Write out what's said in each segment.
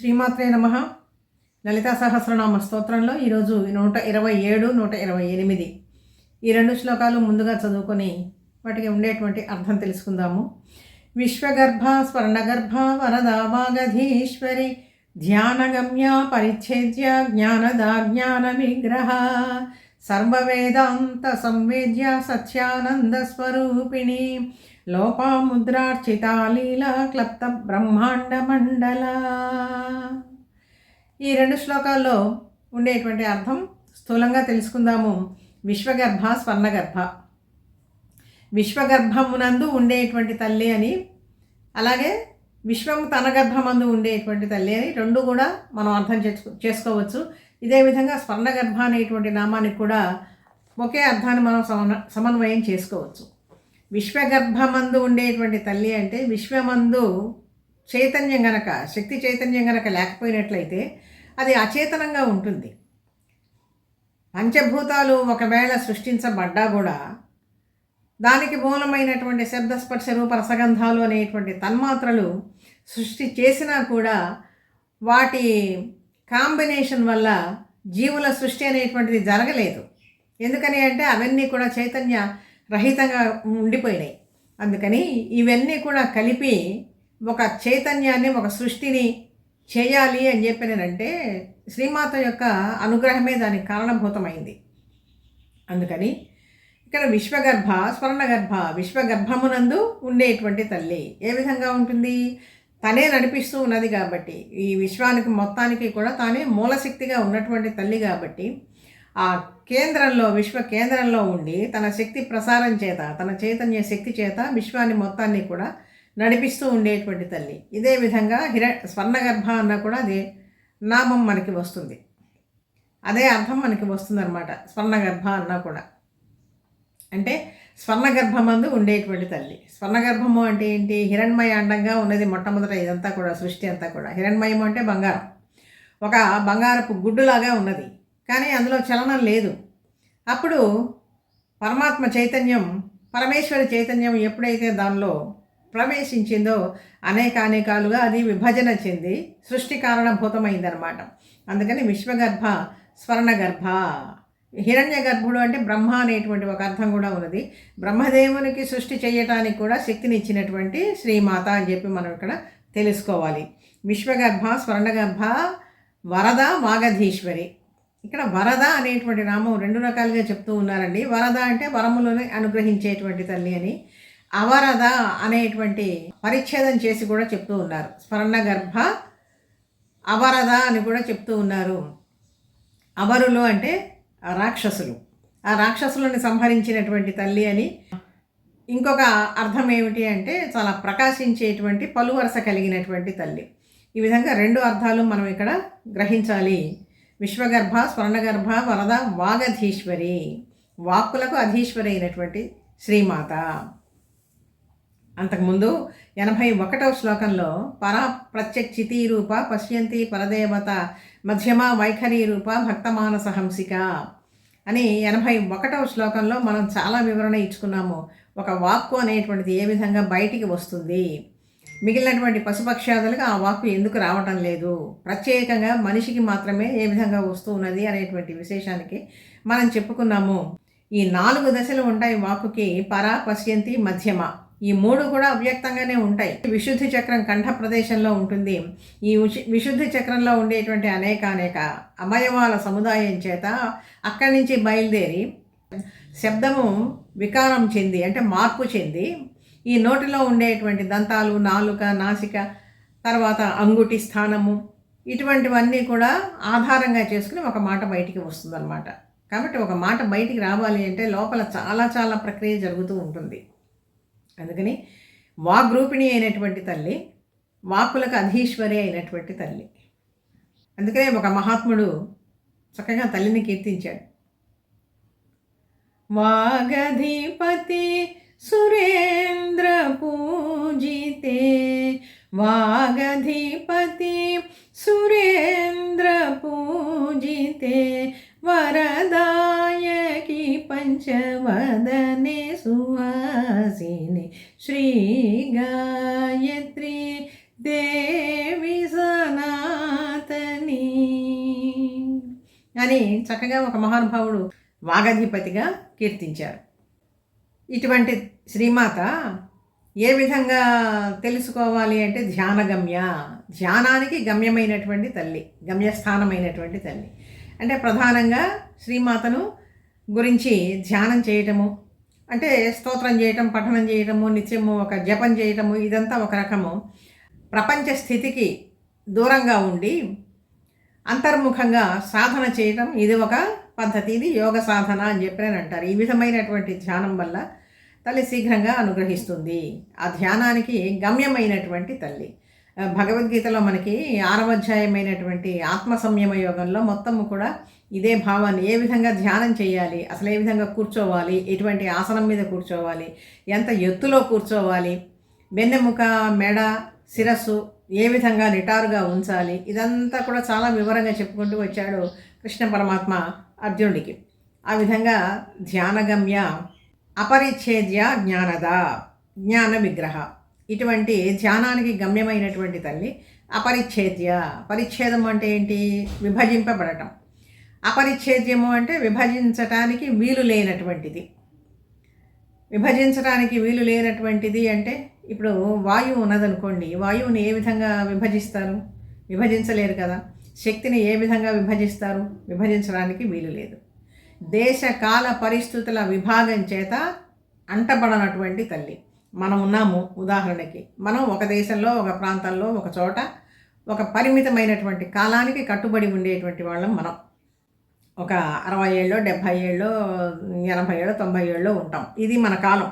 శ్రీమాత్రే నమః. లలితా సహస్రనామ స్తోత్రంలో ఈరోజు 127, 128 ఈ రెండు శ్లోకాలు ముందుగా చదువుకొని వాటికి ఉండేటువంటి అర్థం తెలుసుకుందాము. విశ్వగర్భ స్వర్ణగర్భ వరదా వాగధీశ్వరి ధ్యానగమ్య పరిచ్ఛేద్య జ్ఞానదా జ్ఞాన విగ్రహ సర్వవేదాంత సంవేద్య సత్యానంద స్వరూపిణి లోపాముద్రార్చితా లీలా క్లప్త బ్రహ్మాండ మండల. ఈ రెండు శ్లోకాల్లో ఉండేటువంటి అర్థం స్థూలంగా తెలుసుకుందాము. విశ్వగర్భ స్వర్ణగర్భ, విశ్వగర్భమునందు ఉండేటువంటి తల్లి అని, అలాగే విశ్వము తన గర్భమందు ఉండేటువంటి తల్లి అని రెండు కూడా మనం అర్థం చేసుకోవచ్చు. ఇదే విధంగా స్వర్ణగర్భ అనేటువంటి నామానికి కూడా ఒకే అర్థాన్ని మనం సమన్వయం చేసుకోవచ్చు. విశ్వగర్భమందు ఉండేటువంటి తల్లి అంటే విశ్వమందు చైతన్యం గనక, శక్తి చైతన్యం గనక లేకపోయినట్లయితే అది అచేతనంగా ఉంటుంది. పంచభూతాలు ఒకవేళ సృష్టించబడ్డా కూడా దానికి మూలమైనటువంటి శబ్దస్పర్శ రూప రసగంధాలు అనేటువంటి తన్మాత్రలు సృష్టి చేసినా కూడా వాటి కాంబినేషన్ వల్ల జీవుల సృష్టి అనేటువంటిది జరగలేదు. ఎందుకని అంటే అవన్నీ కూడా చైతన్య రహితంగా ఉండిపోయినాయి. అందుకని ఇవన్నీ కూడా కలిపి ఒక చైతన్యాన్ని, ఒక సృష్టిని చేయాలి అని చెప్పినంటే శ్రీమాత యొక్క అనుగ్రహమే దానికి కారణభూతమైంది. అందుకని ఇక్కడ విశ్వగర్భ స్వర్ణగర్భ, విశ్వగర్భమునందు ఉండేటువంటి తల్లి ఏ విధంగా ఉంటుంది? తనే నడిపిస్తూ ఉన్నది కాబట్టి, ఈ విశ్వానికి మొత్తానికి కూడా తానే మూలశక్తిగా ఉన్నటువంటి తల్లి కాబట్టి ఆ కేంద్రంలో, విశ్వ కేంద్రంలో ఉండి తన శక్తి ప్రసారం చేత, తన చైతన్య శక్తి చేత విశ్వాన్ని మొత్తాన్ని కూడా నడిపిస్తూ ఉండేటువంటి తల్లి. ఇదే విధంగా స్వర్ణగర్భ అన్న కూడా అదే నామం మనకి వస్తుంది, అదే అర్థం మనకి వస్తుందన్నమాట. స్వర్ణగర్భ అన్నా కూడా అంటే స్వర్ణగర్భమందు ఉండేటువంటి తల్లి. స్వర్ణగర్భము అంటే ఏంటి? హిరణ్మయ అండంగా ఉన్నది మొట్టమొదట ఇదంతా కూడా, సృష్టి అంతా కూడా. హిరణ్మయం అంటే బంగారం, ఒక బంగారపు గుడ్డులాగా ఉన్నది, కానీ అందులో చలనం లేదు. అప్పుడు పరమాత్మ చైతన్యం, పరమేశ్వరి చైతన్యం ఎప్పుడైతే దానిలో ప్రవేశించిందో అనేకాలుగా అది విభజన చెంది సృష్టి కారణభూతమైందనమాట. అందుకని విశ్వగర్భ స్వర్ణగర్భ. హిరణ్య గర్భుడు అంటే బ్రహ్మ అనేటువంటి ఒక అర్థం కూడా ఉన్నది. బ్రహ్మదేవునికి సృష్టి చేయటానికి కూడా శక్తిని ఇచ్చినటువంటి శ్రీమాత అని చెప్పి మనం ఇక్కడ తెలుసుకోవాలి. విశ్వగర్భ స్వర్ణగర్భ వరద వాగధీశ్వరి. ఇక్కడ వరద అనేటువంటి నామం రెండు రకాలుగా చెప్తూ ఉన్నారండి. వరద అంటే వరములను అనుగ్రహించేటువంటి తల్లి అని, అవరద అనేటువంటి పరిచ్ఛేదం చేసి కూడా చెప్తూ ఉన్నారు. స్వర్ణగర్భ అవరద అని కూడా చెప్తూ ఉన్నారు. అవరులు అంటే రాక్షసులు, ఆ రాక్షసులను సంహరించినటువంటి తల్లి అని. ఇంకొక అర్థం ఏమిటి అంటే చాలా ప్రకాశించేటువంటి పలువరస కలిగినటువంటి తల్లి. ఈ విధంగా రెండు అర్థాలు మనం ఇక్కడ గ్రహించాలి. విశ్వగర్భ స్వర్ణగర్భ వరద వాగధీశ్వరి, వాక్కులకు అధీశ్వరి అయినటువంటి శ్రీమాత. అంతకుముందు 81వ శ్లోకంలో పరా ప్రత్యక్షితి రూప పశ్యంతి పరదేవత మధ్యమ వైఖరి రూప భక్తమానస హంసిక అని 81వ శ్లోకంలో మనం చాలా వివరణ ఇచ్చుకున్నాము. ఒక వాక్కు అనేటువంటిది ఏ విధంగా బయటికి వస్తుంది, మిగిలినటువంటి పశుపక్షాదులకు ఆ వాక్కు ఎందుకు రావటం లేదు, ప్రత్యేకంగా మనిషికి మాత్రమే ఏ విధంగా వస్తూ ఉన్నది అనేటువంటి విశేషానికి మనం చెప్పుకున్నాము. ఈ 4 దశలు ఉంటాయి వాక్కుకి. పర, పశ్యంతి, మధ్యమ. ఈ 3 కూడా అవ్యక్తంగానే ఉంటాయి. విశుద్ధి చక్రం కంఠ ప్రదేశంలో ఉంటుంది. ఈ విశుద్ధి చక్రంలో ఉండేటువంటి అనేక అవయవాల సముదాయం చేత అక్కడి నుంచి బయలుదేరి శబ్దము వికారం చెంది, అంటే మార్పు చెంది, ఈ నోటిలో ఉండేటువంటి దంతాలు, నాలుక, నాసిక, తర్వాత అంగుటి స్థానము, ఇటువంటివన్నీ కూడా ఆధారంగా చేసుకుని ఒక మాట బయటికి వస్తుందన్నమాట. కాబట్టి ఒక మాట బయటికి రావాలి అంటే లోపల చాలా ప్రక్రియ జరుగుతూ ఉంటుంది. అందుకని వాగ్రూపిణి అయినటువంటి తల్లి, వాక్కులకు అధీశ్వరి అయినటువంటి తల్లి. అందుకనే ఒక మహాత్ముడు చక్కగా తల్లిని కీర్తించాడు. వాగధిపతి సురేంద్ర పూజితే, వాగధిపతి సురేంద్ర పూజితే, వరదాయకి పంచవదనే సుహాసిని శ్రీ గాయత్రి దేవి సనాతని అని చక్కగా ఒక మహానుభావుడు వాగధిపతిగా కీర్తించారు. ఇటువంటి శ్రీమాత ఏ విధంగా తెలుసుకోవాలి అంటే ధ్యానగమ్య, ధ్యానానికి గమ్యమైనటువంటి తల్లి, గమ్యస్థానమైనటువంటి తల్లి. అంటే ప్రధానంగా శ్రీమాతను గురించి ధ్యానం చేయటము, అంటే స్తోత్రం చేయటం, పఠనం చేయటము, నిత్యము ఒక జపం చేయటము, ఇదంతా ఒక రకము ప్రపంచ స్థితికి దూరంగా ఉండి అంతర్ముఖంగా సాధన చేయటం, ఇది ఒక పద్ధతి. ఇది యోగ సాధన అని చెప్పి అంటారు. ఈ విధమైనటువంటి ధ్యానం వల్ల తల్లి శీఘ్రంగా అనుగ్రహిస్తుంది. ఆ ధ్యానానికి గమ్యమైనటువంటి తల్లి. భగవద్గీతలో మనకి 6వ అధ్యాయమైనటువంటి ఆత్మ సంయమ యోగంలో మొత్తము కూడా ఇదే భావాన్ని, ఏ విధంగా ధ్యానం చేయాలి, అసలు ఏ విధంగా కూర్చోవాలి, ఎటువంటి ఆసనం మీద కూర్చోవాలి, ఎంత ఎత్తులో కూర్చోవాలి, వెన్నెముక, మెడ, శిరస్సు ఏ విధంగా నిటారుగా ఉంచాలి, ఇదంతా కూడా చాలా వివరంగా చెప్పుకుంటూ వచ్చాడు కృష్ణ పరమాత్మ అర్జునుడికి. ఆ విధంగా ధ్యానగమ్య, అపరిచ్ఛేద్య, జ్ఞానద, జ్ఞాన విగ్రహ, ఇటువంటి ధ్యానానికి గమ్యమైనటువంటి తల్లి. అపరిచ్ఛేద్య, పరిచ్ఛేదం అంటే ఏంటి? విభజింపబడటం. అపరిచ్ఛేద్యము అంటే విభజించటానికి వీలు లేనటువంటిది. విభజించడానికి వీలు లేనటువంటిది అంటే ఇప్పుడు వాయువు ఉన్నదనుకోండి, వాయువుని ఏ విధంగా విభజిస్తారు? విభజించలేరు కదా. శక్తిని ఏ విధంగా విభజిస్తారు? విభజించడానికి వీలు లేదు. దేశ కాల పరిస్థితుల విభాగం చేత అంటబడనటువంటి తల్లి. మనం ఉన్నాము, ఉదాహరణకి మనం ఒక దేశంలో, ఒక ప్రాంతంలో, ఒక చోట ఒక పరిమితమైనటువంటి కాలానికి కట్టుబడి ఉండేటువంటి వాళ్ళం. మనం ఒక 60 ఏళ్ళో, 70 ఏళ్ళో, 80 ఏళ్ళో, 90 ఏళ్ళో ఉంటాం. ఇది మన కాలం.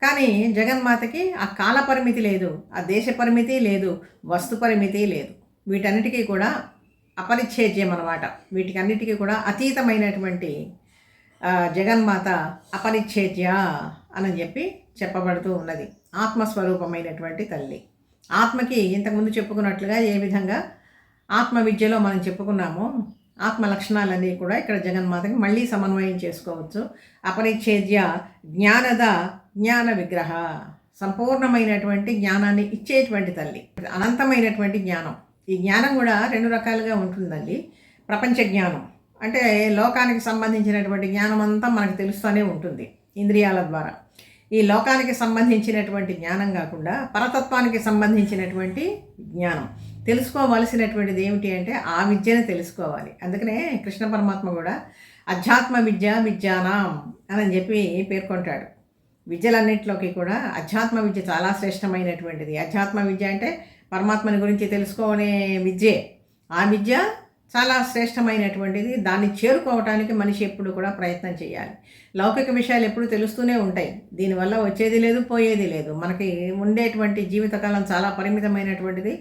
కానీ జగన్మాతకి ఆ కాల పరిమితి లేదు, ఆ దేశ పరిమితి లేదు, వస్తు పరిమితి లేదు. వీటన్నిటికీ కూడా అపరిచ్ఛేద్యం అన్నమాట. వీటికన్నిటికీ కూడా అతీతమైనటువంటి జగన్మాత అపరిచ్ఛేద్య అని చెప్పి చెప్పబడుతూ ఉన్నది. ఆత్మస్వరూపమైనటువంటి తల్లి. ఆత్మకి ఇంతకుముందు చెప్పుకున్నట్లుగా ఏ విధంగా ఆత్మ విద్యలో మనం చెప్పుకున్నామో, ఆత్మ లక్షణాలన్నీ కూడా ఇక్కడ జగన్మాతకి మళ్ళీ సమన్వయం చేసుకోవచ్చు. అపరిచ్ఛేద్య, జ్ఞానద, జ్ఞాన విగ్రహ, సంపూర్ణమైనటువంటి జ్ఞానాన్ని ఇచ్చేటువంటి తల్లి, అనంతమైనటువంటి జ్ఞానం. ఈ జ్ఞానం కూడా 2 రకాలుగా ఉంటుందండి. ప్రపంచ జ్ఞానం అంటే లోకానికి సంబంధించినటువంటి జ్ఞానం అంతా మనకు తెలుస్తూనే ఉంటుంది ఇంద్రియాల ద్వారా. ఈ లోకానికి సంబంధించినటువంటి జ్ఞానం కాకుండా పరతత్వానికి సంబంధించినటువంటి జ్ఞానం తెలుసుకోవలసినటువంటిది ఏమిటి అంటే ఆ విద్యను తెలుసుకోవాలి. అందుకనే కృష్ణ పరమాత్మ కూడా అధ్యాత్మ విద్య విద్యానాం అని చెప్పి పేర్కొంటాడు. విద్యలన్నింటిలోకి కూడా అధ్యాత్మ విద్య చాలా శ్రేష్టమైనటువంటిది. అధ్యాత్మ విద్య అంటే పరమాత్మని గురించి తెలుసుకోనే విద్యే. ఆ విద్య చాలా శ్రేష్టమైనటువంటిది. దాన్ని చేరుకోవటానికి మనిషి ఎప్పుడు కూడా ప్రయత్నం చేయాలి. లౌకిక విషయాలు ఎప్పుడు తెలుస్తూనే ఉంటాయి. దీనివల్ల వచ్చేది లేదు, పోయేది లేదు. మనకి ఉండేటువంటి జీవితకాలం చాలా పరిమితమైనటువంటిది.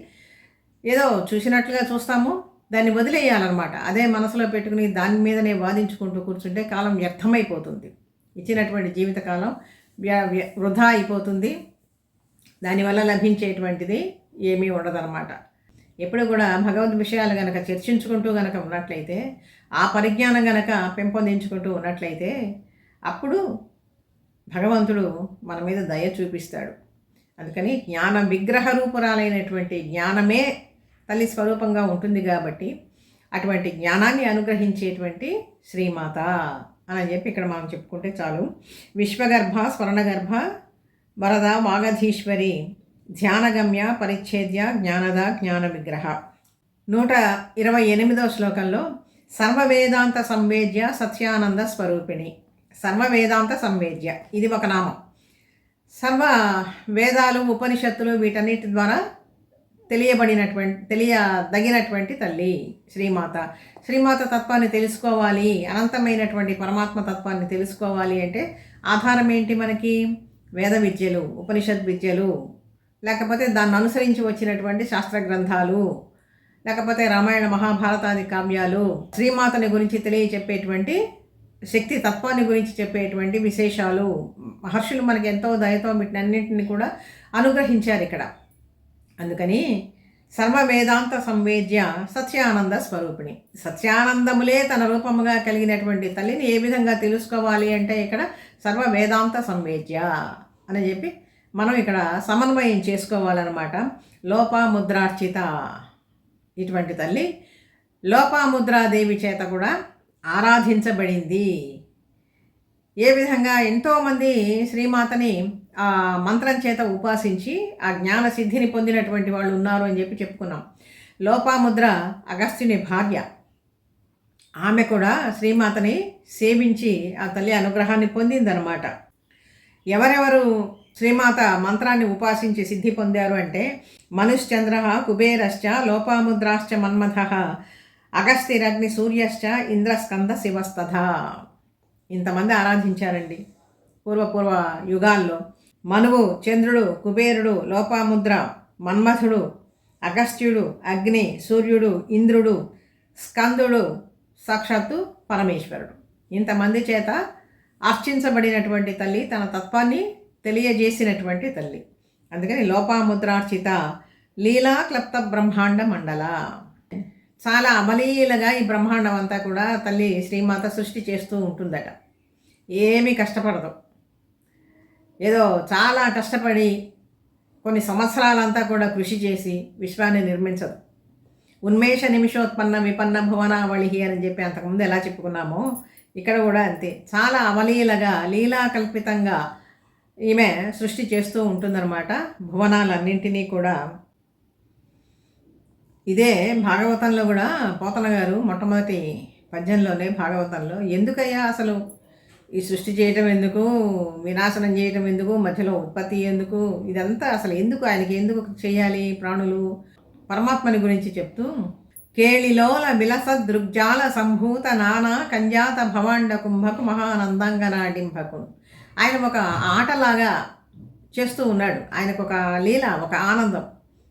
ఏదో చూసినట్లుగా చూస్తాము, దాన్ని వదిలేయాలన్నమాట. అదే మనసులో పెట్టుకుని దాని మీదనే వాదించుకుంటూ కూర్చుంటే కాలం వ్యర్థమైపోతుంది. ఇచ్చినటువంటి జీవితకాలం వృధా అయిపోతుంది. దానివల్ల లభించేటువంటిది ఏమీ ఉండదన్నమాట. ఎప్పుడు కూడా భగవద్ విషయాలు గనక చర్చించుకుంటూ గనక ఉన్నట్లయితే, ఆ పరిజ్ఞానం గనక పెంపొందించుకుంటూ ఉన్నట్లయితే, అప్పుడు భగవంతుడు మన మీద దయ చూపిస్తాడు. అందుకని జ్ఞాన విగ్రహ రూపురాలైనటువంటి జ్ఞానమే తల్లి స్వరూపంగా ఉంటుంది కాబట్టి అటువంటి జ్ఞానాన్ని అనుగ్రహించేటువంటి శ్రీమాత అని చెప్పి ఇక్కడ మనం చెప్పుకుంటే చాలు. విశ్వగర్భ, స్వర్ణగర్భ, వరద, వాగధీశ్వరి, ధ్యానగమ్య, పరిచ్ఛేద్య, జ్ఞానద, జ్ఞాన విగ్రహ. 128వ శ్లోకంలో సర్వవేదాంత సంవేద్య సత్యానంద స్వరూపిణి. సర్వవేదాంత సంవేద్య ఇది ఒక నామం. సర్వ వేదాలు, ఉపనిషత్తులు వీటన్నిటి ద్వారా తెలియదగినటువంటి తల్లి శ్రీమాత. శ్రీమాత తత్వాన్ని తెలుసుకోవాలి, అనంతమైనటువంటి పరమాత్మ తత్వాన్ని తెలుసుకోవాలి అంటే ఆధారం ఏంటి మనకి? వేద విద్యలు, ఉపనిషత్ విద్యలు, లేకపోతే దాన్ని అనుసరించి వచ్చినటువంటి శాస్త్ర గ్రంథాలు, లేకపోతే రామాయణ మహాభారతాది కావ్యాలు, శ్రీమాతని గురించి తెలియచెప్పేటువంటి శక్తి తత్వాన్ని గురించి చెప్పేటువంటి విశేషాలు. మహర్షులు మనకి ఎంతో దయతో వీటినన్నింటిని కూడా అనుగ్రహించారు ఇక్కడ. అందుకని సర్వ వేదాంత సంవేద్య సత్యానంద స్వరూపిణి. సత్యానందములే తన రూపముగా కలిగినటువంటి తల్లిని ఏ విధంగా తెలుసుకోవాలి అంటే ఇక్కడ సర్వ వేదాంత సంవేద్య అని చెప్పి మనం ఇక్కడ సమన్వయం చేసుకోవాలన్నమాట. లోపముద్రార్చిత ఇటువంటి తల్లి లోపాముద్రాదేవి చేత కూడా ఆరాధించబడింది. ఏ విధంగా ఎంతోమంది శ్రీమాతని ఆ మంత్రం చేత ఉపాసించి ఆ జ్ఞాన సిద్ధిని పొందినటువంటి వాళ్ళు ఉన్నారు అని చెప్పుకున్నాం. లోపాముద్ర అగస్త్యుని భార్య. ఆమె కూడా శ్రీమాతని సేవించి ఆ తల్లి అనుగ్రహాన్ని పొందిందనమాట. ఎవరెవరు శ్రీమాత మంత్రాన్ని ఉపాసించి సిద్ధి పొందారు అంటే మనుశ్చంద్ర కుబేరశ్చ లోపాముద్రాశ్చ మన్మథ అగస్తిరగ్ని సూర్యశ్చ ఇంద్రస్కంద శివస్తథ. ఇంతమంది ఆరాధించారండి పూర్వ యుగాల్లో. మనువు, చంద్రుడు, కుబేరుడు, లోపాముద్ర, మన్మథుడు, అగస్త్యుడు, అగ్ని, సూర్యుడు, ఇంద్రుడు, స్కందుడు, సాక్షాత్తు పరమేశ్వరుడు. ఇంతమంది చేత అర్చించబడినటువంటి తల్లి, తన తత్వాన్ని తెలియజేసినటువంటి తల్లి. అందుకని లోపాముద్రార్చిత లీలా క్లప్త బ్రహ్మాండ మండల. చాలా అమలీలగా ఈ బ్రహ్మాండం అంతా కూడా తల్లి శ్రీమాత సృష్టి చేస్తూ ఉంటుందట. ఏమీ కష్టపడదు. ఏదో చాలా కష్టపడి కొన్ని సంవత్సరాలంతా కూడా కృషి చేసి విశ్వాన్ని నిర్మించదు. ఉన్మేష నిమిషోత్పన్న విపన్న భువనావళి అని చెప్పి అంతకుముందు ఎలా చెప్పుకున్నామో ఇక్కడ కూడా అంతే. చాలా అవలీలగా లీలాకల్పితంగా ఈమె సృష్టి చేస్తూ ఉంటుందన్నమాట భువనాలన్నింటినీ కూడా. ఇదే భాగవతంలో కూడా పోతన గారు మొట్టమొదటి పద్యంలోనే భాగవతంలో ఎందుకయ్యా అసలు ఈ సృష్టి చేయటం ఎందుకు, వినాశనం చేయటం ఎందుకు, మధ్యలో ఉత్పత్తి ఎందుకు, ఇదంతా అసలు ఎందుకు, ఆయనకి ఎందుకు చేయాలి ప్రాణులు, పరమాత్మని గురించి చెప్తూ కేళిలోల విలస దృగ్జాల సంభూత నానా కంజాత భవాండ కుంభకు మహానందంగనాడింభకు. ఆయన ఒక ఆటలాగా చేస్తూ ఉన్నాడు. ఆయనకు ఒక లీల, ఒక ఆనందం.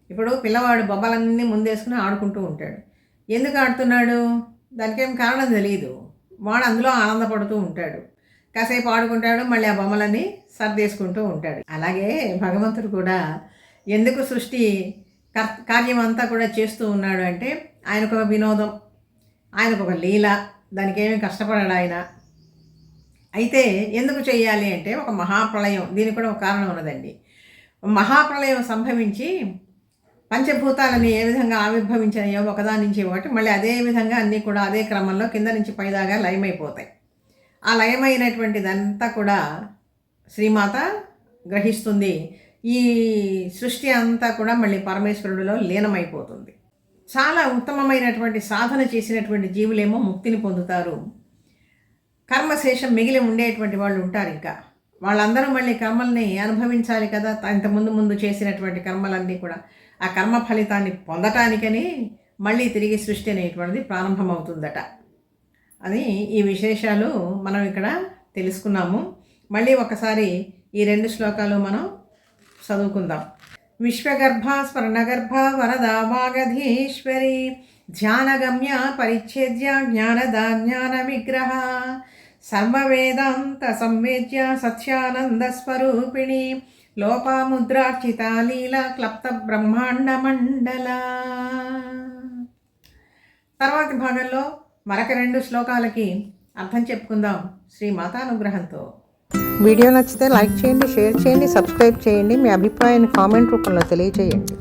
ఇప్పుడు పిల్లవాడు బొమ్మలన్నీ ముందేసుకుని ఆడుకుంటూ ఉంటాడు. ఎందుకు ఆడుతున్నాడు, దానికేం కారణం తెలియదు. వాడు అందులో ఆనందపడుతూ ఉంటాడు. కాసేపు ఆడుకుంటాడు, మళ్ళీ ఆ బొమ్మలన్నీ సర్దేసుకుంటూ ఉంటాడు. అలాగే భగవంతుడు కూడా ఎందుకు సృష్టి కార్యం అంతా కూడా చేస్తూ ఉన్నాడు అంటే ఆయనకు ఒక వినోదం, ఆయనకు ఒక లీల. దానికి ఏమీ కష్టపడాడు ఆయన. అయితే ఎందుకు చేయాలి అంటే ఒక మహాప్రళయం, దీనికి కూడా ఒక కారణం ఉన్నదండి. మహాప్రళయం సంభవించి పంచభూతాలని ఏ విధంగా ఆవిర్భవించాయో ఒకదాని నుంచి ఒకటి, మళ్ళీ అదే విధంగా అన్నీ కూడా అదే క్రమంలో కింద నుంచి పైదాగా లయమైపోతాయి. ఆ లయమైనటువంటిదంతా కూడా శ్రీమాత గ్రహిస్తుంది. ఈ సృష్టి అంతా కూడా మళ్ళీ పరమేశ్వరుడిలో లీనమైపోతుంది. చాలా ఉత్తమమైనటువంటి సాధన చేసినటువంటి జీవులేమో ముక్తిని పొందుతారు. కర్మశేషం మిగిలి ఉండేటువంటి వాళ్ళు ఉంటారు. ఇంకా వాళ్ళందరూ మళ్ళీ కర్మల్ని అనుభవించాలి కదా. ఇంతకుముందు చేసినటువంటి కర్మలన్నీ కూడా ఆ కర్మ ఫలితాన్ని పొందటానికని మళ్ళీ తిరిగి సృష్టి అనేటువంటిది ప్రారంభమవుతుందట అని ఈ విశేషాలు మనం ఇక్కడ తెలుసుకున్నాము. మళ్ళీ ఒకసారి ఈ 2 శ్లోకాలు మనం చదువుకుందాం. విశ్వగర్భ స్వర్ణగర్భ వరదా వాగధీశ్వరి ధ్యానగమ్య పరిచ్ఛేద్య జ్ఞానదా జ్ఞాన విగ్రహ సర్వవేదాంత సంవేద్య సత్యానంద స్వరూపిణి లోపాముద్రార్చిత లీలా క్లప్త బ్రహ్మాండ మండల. తర్వాతి భాగంలో మరొక 2 శ్లోకాలకి అర్థం చెప్పుకుందాం శ్రీ మాతానుగ్రహంతో. వీడియో నచ్చితే లైక్ చేయండి, షేర్ చేయండి, సబ్స్క్రైబ్ చేయండి. మీ అభిప్రాయాన్ని కామెంట్ రూపంలో తెలియజేయండి.